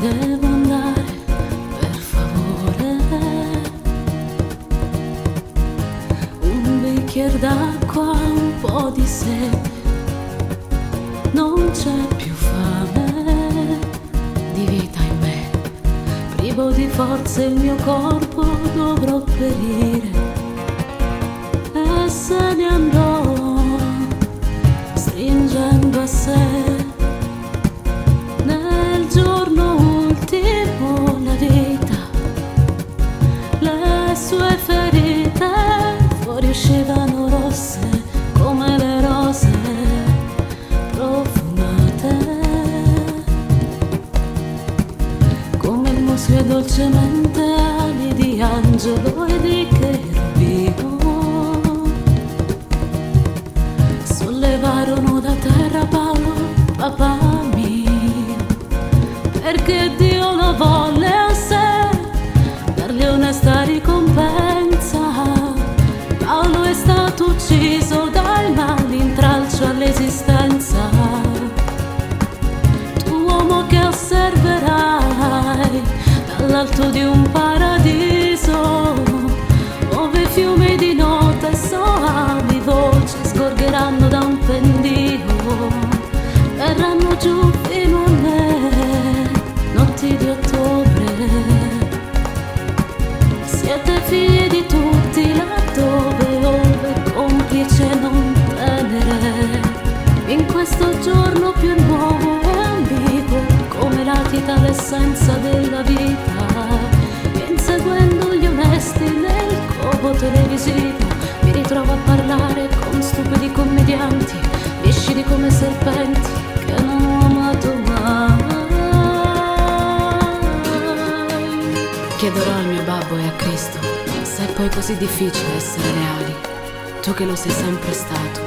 Devo andare, per favore, un bicchiere d'acqua, un po' di sete, non c'è più fame di vita in me, privo di forze il mio corpo dovrò perire e se ne andrò stringendo a sé. Nel giorno ultimo la vita, le sue ferite fuoriuscivano rosse come le rose profumate, come il muschio dolcemente ali di angelo e di cherubino sollevarono da terra Paolo, papà mio, perché Dio lo volle a sé, dargli onesta ricompensa. Paolo è stato ucciso dal malintralcio all'esistenza. Tu uomo che osserverai dall'alto di un paradiso, ove fiumi di note e soavi voci sgorgeranno da un pendio, verranno giù fino a me, notti di ottobre. Siete figli di tutti laddove, ove complice non tenere, in questo giorno più nuovo e ambiguo, come latita l'essenza della vita, e inseguendo gli onesti nel covo televisivo, mi ritrovo a parlare con stupidi commedianti, viscidi come serpenti che non ho amato mai. Chiederò al mio babbo e a Cristo se è poi così difficile essere leali, tu che lo sei sempre stato,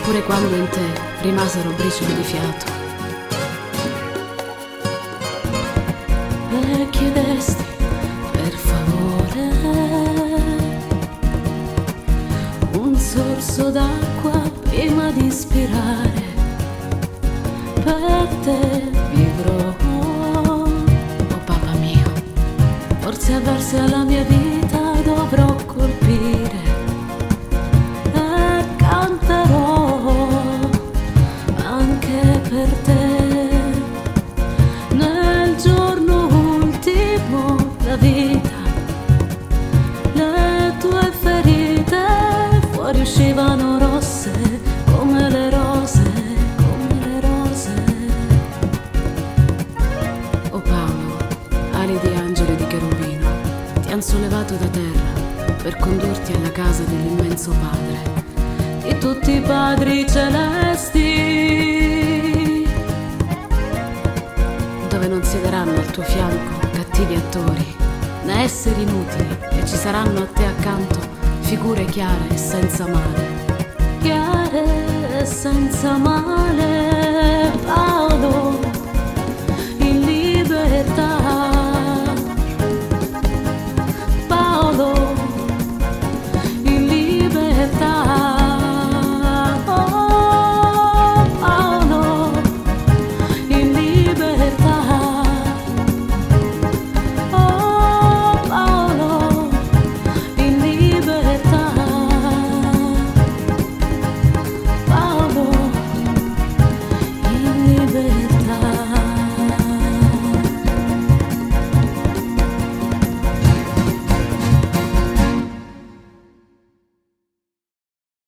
pure quando in te rimasero bricioli di fiato. E chiedesti per favore un sorso d'acqua prima di ispirare, per te vivrò, oh papà mio, forse avversi alla mia vita dovrò colpire e canterò anche per te. Nel giorno ultimo la vita, le tue ferite fuoriuscivano rosse come le rose, come le rose. Oh Paolo, ali di angelo e di cherubino, ti han sollevato da terra per condurti alla casa dell'immenso Padre, di tutti i padri celesti, dove non siederanno al tuo fianco cattivi attori, né esseri inutili, e ci saranno a te accanto figure chiare e senza male. Chiare e senza male, Paolo,